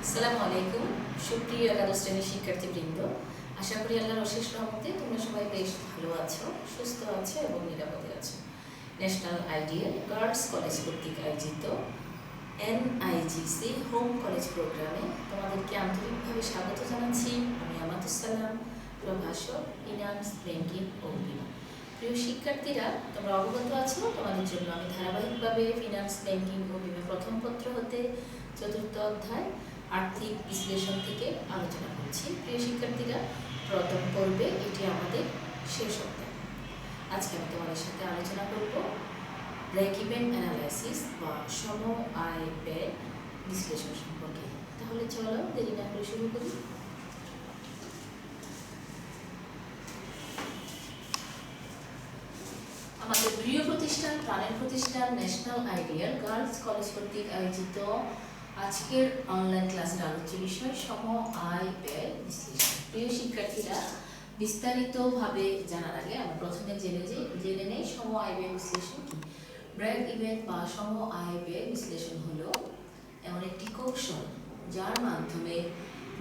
আসসালামু আলাইকুম সুপ্রিয় একাদশ শ্রেণীর শিক্ষার্থীবৃন্দ, আশা করি আল্লাহর অশেষ রহমতে তোমরা সবাই বেশ ভালো আছো, সুস্থ আছো এবং নিরাপদে আছো। ন্যাশনাল আইডিয়াল গার্লস কলেজ কর্তৃক আয়োজিত NIGC হোম কলেজ প্রোগ্রামে তোমাদেরকে আন্তরিকভাবে স্বাগত জানাচ্ছি। আমি আমাতুসালাম, প্রভাষক ফিনান্স, ব্যাংকিং ও বিমা। প্রিয় শিক্ষার্থীরা, তোমরা অবগত আছো তোমাদের জন্য আমি ধারাবাহিকভাবে ফিনান্স, ব্যাংকিং ও বিমা প্রথম পত্র হতে চতুর্থ অধ্যায় আর্থিক বিশ্লেষণ থেকে আলোচনা করছি। প্রিয় শিক্ষার্থীরা, প্রথম পর্বে এটি আমাদের শেষ অধ্যায়। আজকে আমি তোমাদের সাথে আলোচনা করব ব্রেক ইভেন অ্যানালাইসিস বা সম আয় ব্যয় বিশ্লেষণ সম্পর্কে। তাহলে চলো দেরি না করে শুরু করি। আমাদের প্রিয় প্রতিষ্ঠান, প্রাণের প্রতিষ্ঠান ন্যাশনাল আইডিয়াল গার্লস কলেজ কর্তৃক আয়োজিত আজকের অনলাইন ক্লাসের আলোচ্য বিষয় সম আয় ব্যয় বিশ্লেষণ। প্রিয় শিক্ষার্থীরা, বিস্তারিতভাবে জানার আগে আমরা প্রথমে জেনে নেই সম আয় ব্যয় বিশ্লেষণ কি। ব্রেক ইভেন বা সম আয় ব্যয় বিশ্লেষণ হলো এমন একটি কৌশল যার মাধ্যমে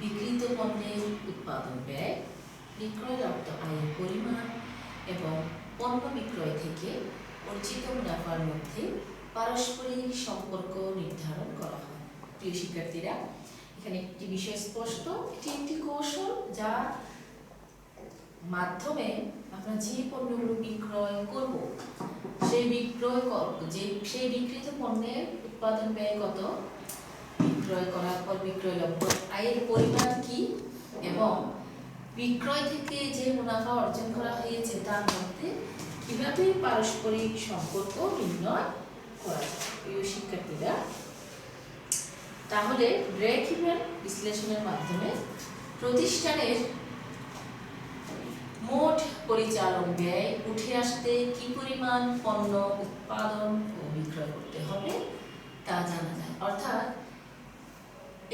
বিক্রিত পণ্যের উৎপাদন ব্যয়, বিক্রয়লব্ধ আয়ের পরিমাণ এবং পণ্য বিক্রয় থেকে অর্জিত মুনাফার মধ্যে পারস্পরিক সম্পর্ক নির্ধারণ করা হয়। প্রিয় শিক্ষার্থীরা, এখানে একটি বিষয় স্পষ্ট, এটি একটি কৌশল যার মাধ্যমে আমরা যে পণ্যগুলো বিক্রয় করব সেই বিক্রিত পণ্যের উৎপাদন ব্যয় কত, বিক্রয় করার পর বিক্রয়লব্ধ আয়ের পরিমাণ কি এবং বিক্রয় থেকে যে মুনাফা অর্জন করা হয়েছে তার মধ্যে কিভাবে পারস্পরিক সম্পর্ক নির্ণয় করা যায়। প্রিয় শিক্ষার্থীরা, তাহলে ব্রেক ইভেন বিশ্লেষণের মাধ্যমে প্রতিষ্ঠানের মোট পরিচালন ব্যয় উঠে আসতে কি পরিমাণ পণ্য উৎপাদন ও বিক্রয় করতে হবে তা জানা যায়। অর্থাৎ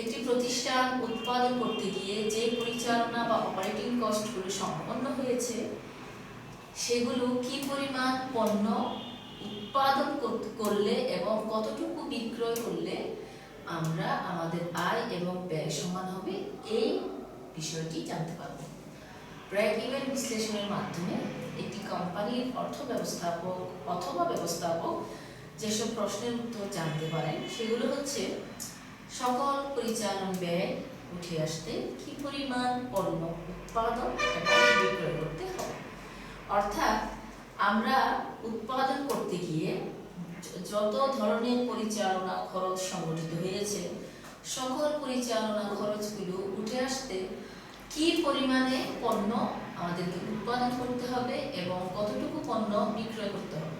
একটি প্রতিষ্ঠান উৎপাদন করতে গিয়ে যে পরিচালনা বা অপারেটিং কস্টগুলো সম্পন্ন হয়েছে সেগুলো কি পরিমাণ পণ্য উৎপাদন করলে এবং কতটুকু বিক্রয় করলে আমরা আমাদের আয় এবং ব্যয় সমান হবে, এই বিষয়টি জানতে পারব। ব্রেক ইভেন বিশ্লেষণের মাধ্যমে একটি কোম্পানির অর্থ ব্যবস্থাপক অথবা ব্যবস্থাপক যেসব প্রশ্নের উত্তর জানতে পারেন সেগুলো হচ্ছে: সকল পরিচালন ব্যয় উঠে আসতে কি পরিমাণ পণ্য উৎপাদন এবং বিক্রয় করতে হবে। অর্থাৎ আমরা উৎপাদন করতে গিয়ে যত ধরনের পরিচালনা খরচ সংগঠিত হয়েছে সকল পরিচালনা খরচগুলো উঠে আসতে কি পরিমাণে পণ্য আমাদেরকে উৎপাদন করতে হবে এবং কতটুকু পণ্য বিক্রয় করতে হবে,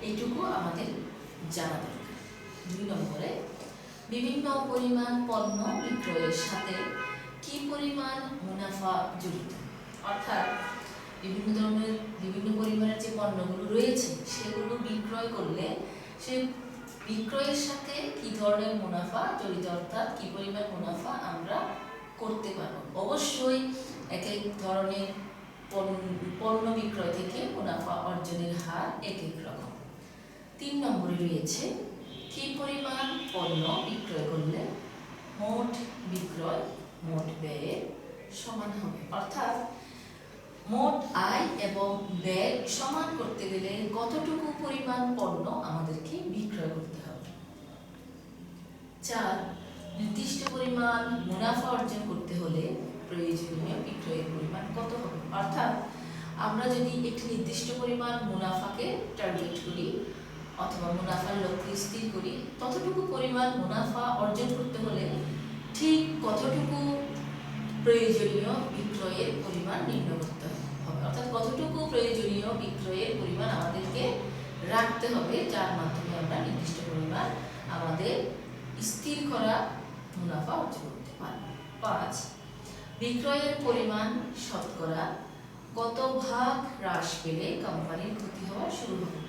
এইটুকু আমাদের জানা দরকার। 2 নম্বরে, বিভিন্ন পরিমাণ পণ্য বিক্রয়ের সাথে কি পরিমাণ মুনাফা জড়িত। অর্থাৎ বিভিন্ন পরিমাণের যে পণ্যগুলো রয়েছে সেগুলো বিক্রয় করলে সেই বিক্রয়ের সাথে কি ধরনের মুনাফা জড়িত, অর্থাৎ কি পরিমাণ মুনাফা আমরা করতে পারবো। অবশ্যই এক এক ধরনের পণ্য বিক্রয় থেকে মুনাফা অর্জনের হার এক এক রকম। 3 নম্বরে রয়েছে কি পরিমাণ পণ্য বিক্রয় করলে মোট বিক্রয় মোট ব্যয়ের সমান হবে। অর্থাৎ মোট আয় এবং ব্যয় সমান করতে গেলে কতটুকু পরিমাণ পণ্য আমাদেরকে বিক্রয় করতে হবে। 4, নির্দিষ্ট পরিমাণ মুনাফা অর্জন করতে হলে প্রয়োজনীয় বিক্রয়ের পরিমাণ কত হবে। অর্থাৎ আমরা যদি একটি নির্দিষ্ট পরিমাণ মুনাফাকে টার্গেট করি অথবা মুনাফার লক্ষ্য স্থির করি, ততটুকু পরিমাণ মুনাফা অর্জন করতে হলে ঠিক কতটুকু প্রয়োজনীয় বিক্রয়ের পরিমাণ নির্ণয় করতে হবে। অর্থাৎ কতটুকু প্রয়োজনীয় বিক্রয়ের পরিমাণ আমাদেরকে রাখতে হবে যার মাধ্যমে আমরা নির্দিষ্ট পরিমাণ আমাদের স্থির করা মুনাফা অর্জন করতে পারব। 5, বিক্রয়ের পরিমাণ শতকরা কত ভাগ হ্রাস পেলে কোম্পানির ক্ষতি হওয়া শুরু হবে।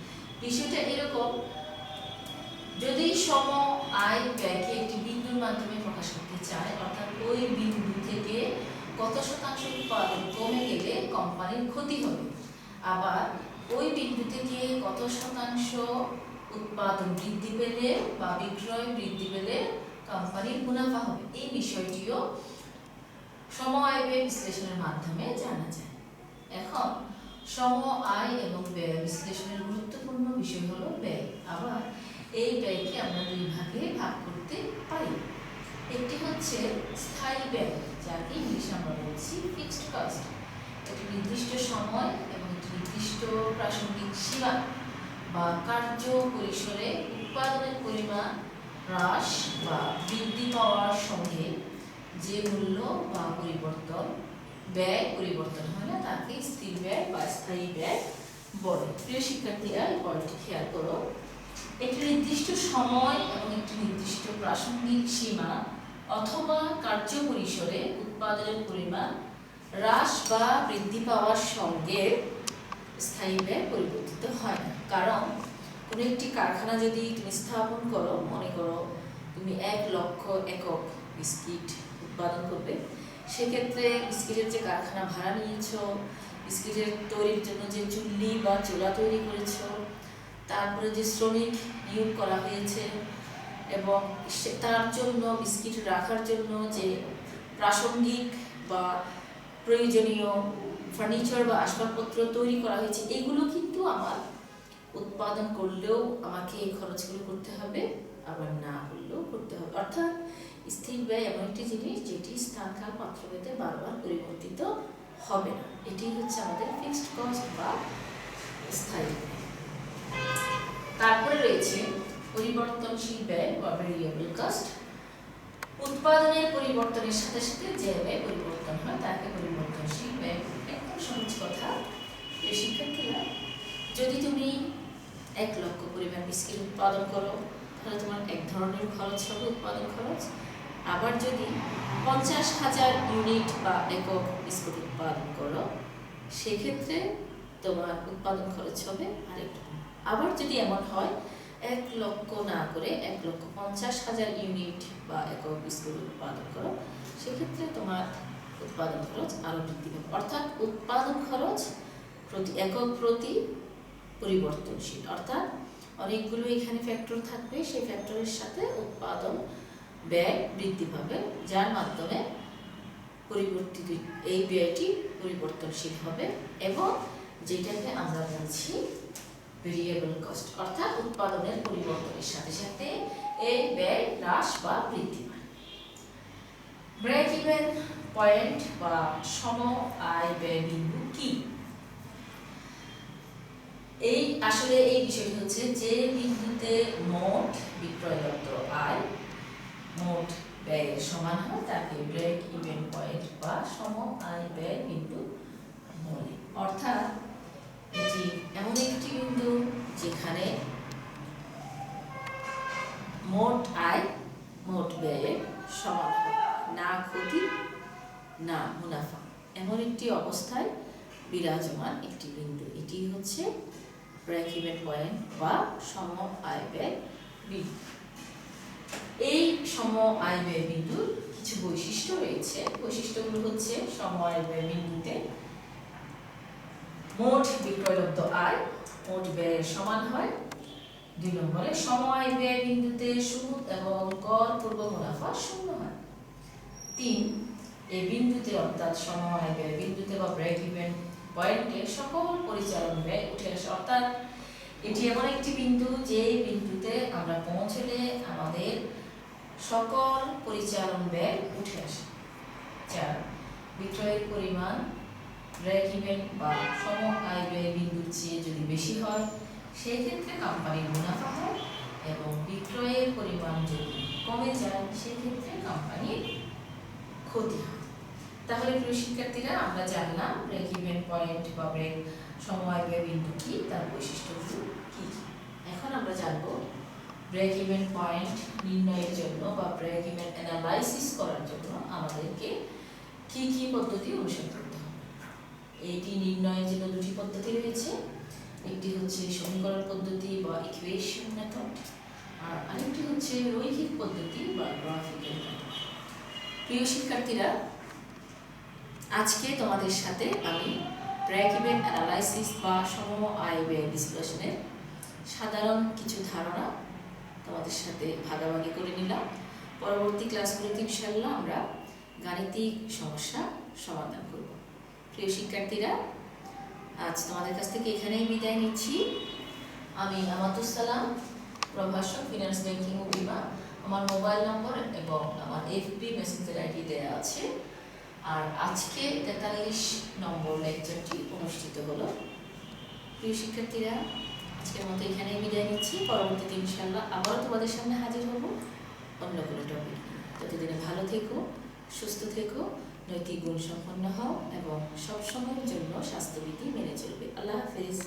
বিষয়টা এরকম, যদি সম আয় ব্যয়কে একটি বিন্দুর মাধ্যমে প্রকাশ করতে চায়, অর্থাৎ ওই বিন্দু থেকে কত শতাংশ উৎপাদন কমে গেলে কোম্পানির ক্ষতি হবে, আবার ওই বিন্দু থেকে কত শতাংশ উৎপাদন বৃদ্ধি পেলে বা বিক্রয় বৃদ্ধি পেলে কোম্পানির মুনাফা হবে। এই বিষয়টিও সম আয় ব্যয় বিশ্লেষণের মাধ্যমে জানা যায়। এখন সম আয় এবং ব্যয় বিশ্লেষণের গুরুত্বপূর্ণ বিষয় হলো ব্যয়। আবার এই ব্যয়কে আমরা দুই ভাগে ভাগ করতে পারি। একটি হচ্ছে স্থায়ী ব্যয়, যাকে ইংলিশে আমরা বলছি ফিক্সড কস্ট। একটি নির্দিষ্ট সময় এবং একটি নির্দিষ্ট প্রাসঙ্গিক সীমা বা কার্য পরিসরে উৎপাদনের পরিমাণ হ্রাস বা বৃদ্ধি পাওয়ার সঙ্গে যে মূল্য বা পরিবর্তন ব্যয় পরিবর্তন হয় না, তাকে স্থির ব্যয় বা স্থায়ী ব্যয় বলে। প্রিয় শিক্ষার্থীরা, এই পয়েন্টটি খেয়াল করো। একটি নির্দিষ্ট সময় এবং একটি নির্দিষ্ট প্রাসঙ্গিক সীমা অথবা কার্য পরিসরে উৎপাদনের পরিমাণ হ্রাস বা বৃদ্ধি পাওয়ার সঙ্গে স্থায়ী ব্যয় পরিবর্তিত হয় না। কারণ কোনো একটি কারখানা যদি তুমি স্থাপন করো, মনে করো তুমি 1 লক্ষ একক বিস্কিট উৎপাদন করবে, সেক্ষেত্রে বিস্কিটের যে কারখানা ভাড়া নিয়েছ, বিস্কিটের তৈরির জন্য যে চুল্লি বা চুলা তৈরি করেছ, তারপরে যে শ্রমিক নিয়োগ করা হয়েছে এবং তার জন্য বিস্কিট রাখার জন্য যে প্রাসঙ্গিক বা প্রয়োজনীয় ফার্নিচার বা আসবাবপত্র তৈরি করা হয়েছে, এগুলো কিন্তু আমার উৎপাদন করলেও আমাকে এই খরচগুলো করতে হবে, আবার না করলেও করতে হবে। অর্থাৎ স্থির ব্যয় এমন একটি জিনিস যেটি স্থানকাল পাত্রভেদে বারবার পরিবর্তিত হবে না। এটি হচ্ছে আমাদের ফিক্সড কস্ট বা স্থায়ী ব্যয়। তারপরে রয়েছে পরিবর্তনশীল ব্যয় বা ভেরিয়েবল কস্ট। উৎপাদনের পরিবর্তনের সাথে সাথে যে ব্যয় পরিবর্তন হয় তাকে পরিবর্তনশীল ব্যয়। একদম সহজ কথা। এই শিক্ষার্থীরা, যদি তুমি 1 লক্ষ পরিমাণ বিস্কিট উৎপাদন করো, তাহলে তোমার এক ধরনের খরচ হবে, উৎপাদন খরচ। আবার যদি 50,000 ইউনিট বা একক বিস্কুট উৎপাদন করো, সেক্ষেত্রে তোমার উৎপাদন খরচ হবে আরেক রকম। আবার যদি এমন হয় 1 লক্ষ না করে 1,50,000 ইউনিট বা একক বিস্কুট উৎপাদন করো, সেক্ষেত্রে তোমার উৎপাদন খরচ আরও বৃদ্ধি পাবে। অর্থাৎ উৎপাদন খরচ প্রতি একক প্রতি পরিবর্তনশীল, অর্থাৎ অনেকগুলো এখানে ফ্যাক্টর থাকবে, সেই ফ্যাক্টরের সাথে উৎপাদন ব্যয় বৃদ্ধি পাবে, যার মাধ্যমে পরিবর্তিত এই ব্যয়টি পরিবর্তনশীল হবে এবং যেটাকে আমরা বলছি ভেরিয়েবল কস্ট। অর্থাৎ উৎপাদনের পরিবর্তনের সাথে সাথে এই ব্যয় হ্রাস বা বৃদ্ধি পায়। ব্রেক ইভেন পয়েন্ট বা সম আয় ব্যয় বিন্দু কি? আসলে এই বিষয়টি হচ্ছে যে বিন্দুতে মোট বিক্রয়লব্ধ আয় মোট ব্যয়ের সমান হয় তাকে ব্রেক ইভেন পয়েন্ট বা সম আয় ব্যয় বিন্দু বলে। অর্থাৎ এটি এমন একটি বিন্দু যেখানে মোট আয় মোট ব্যয়ের সমান হয়, না ক্ষতি না মুনাফা, এমন একটি অবস্থায় বিরাজমান একটি বিন্দু। এটি হচ্ছে ব্রেক ইভেন পয়েন্ট বা সম আয় ব্যয় বিন্দু। এই সম আয় ব্যয় বিন্দুর কিছু বৈশিষ্ট্য রয়েছে। বৈশিষ্ট্যগুলো হচ্ছে সম আয় ব্যয় বিন্দুতে মোট বিক্রয়লব্ধ আয় মোট ব্যয়ের সমান হয়। 2 নম্বরে সম আয় ব্যয় বিন্দুতে সুদ এবং কর পূর্ব মুনাফা শূন্য হয়। 3, এই বিন্দুতে অর্থাৎ সম আয় ব্যয় বিন্দুতে বা ব্রেক ইভেন পয়েন্টে সকল পরিচালন ব্যয় উঠে আসে। অর্থাৎ এটি এমন একটি বিন্দু যে বিন্দুতে আমরা পৌঁছলে আমাদের সকল পরিচালন ব্যয় উঠে আসে। 4, বিক্রয়ের পরিমাণ ব্রেক ইভেন বা সম আয় ব্যয় বিন্দুর চেয়ে যদি বেশি হয়, সেই ক্ষেত্রে কোম্পানির মুনাফা হয় এবং বিক্রয়ের পরিমাণ যদি কমে যায়, সেই ক্ষেত্রে কোম্পানির ক্ষতি হয়। তাহলে প্রিয় শিক্ষার্থীরা, আমরা জানলাম ব্রেক ইভেন পয়েন্ট বা ব্রেক সম আয় ব্যয় বিন্দু কি, তার বৈশিষ্ট্যগুলো কি। এখন আমরা জানব ব্রেক ইভেন পয়েন্ট নির্ণয়ের জন্য বা ব্রেক ইভেন অ্যানালাইসিস করার জন্য আমাদেরকে কি কি পদ্ধতি অনুসরণ করতে হবে। এইটি নির্ণয়ের জন্য 2টি পদ্ধতি রয়েছে। একটি হচ্ছে সমীকরণ পদ্ধতি বা ইকুয়েশন মেথড, আর আরেকটি হচ্ছে রৈখিক পদ্ধতি বা গ্রাফিক্যাল মেথড। প্রিয় শিক্ষার্থীরা, আজকে তোমাদের সাথে আমি ব্রেক ইভেন অ্যানালাইসিস বা সম আয় ব্যয় বিশ্লেষণের সাধারণ কিছু ধারণা তোমাদের সাথে ভাগাভাগি করে নিলাম। পরবর্তী ক্লাসগুলোতে ইনশাআল্লাহ আমরা গাণিতিক সমস্যা সমাধান করব। প্রিয় শিক্ষার্থীরা, আজ তোমাদের কাছ থেকে এখানেই বিদায় নিচ্ছি। আমি আমাতুস সালাম, প্রভাষক, ফিনান্স ব্যাংকিং ও বিমা। আমার মোবাইল নম্বর এবং আমার FB মেসেঞ্জার আইডি দেওয়া আছে। আর আজকে 43 নম্বর লেকচারটি অনুষ্ঠিত হলো। প্রিয় শিক্ষার্থীরা, আজকের মতো এখানেই বিদায় নিচ্ছি। পরবর্তীতে ইনশাআল্লাহ আবারও তোমাদের সামনে হাজির হব অন্য কোনো টপিক নিয়ে। ততদিনে ভালো থেকো, সুস্থ থেকো, নৈতিক গুণ সম্পন্ন হও এবং সবসময়ের জন্য স্বাস্থ্যবিধি মেনে চলবে। আল্লাহ হাফেজ।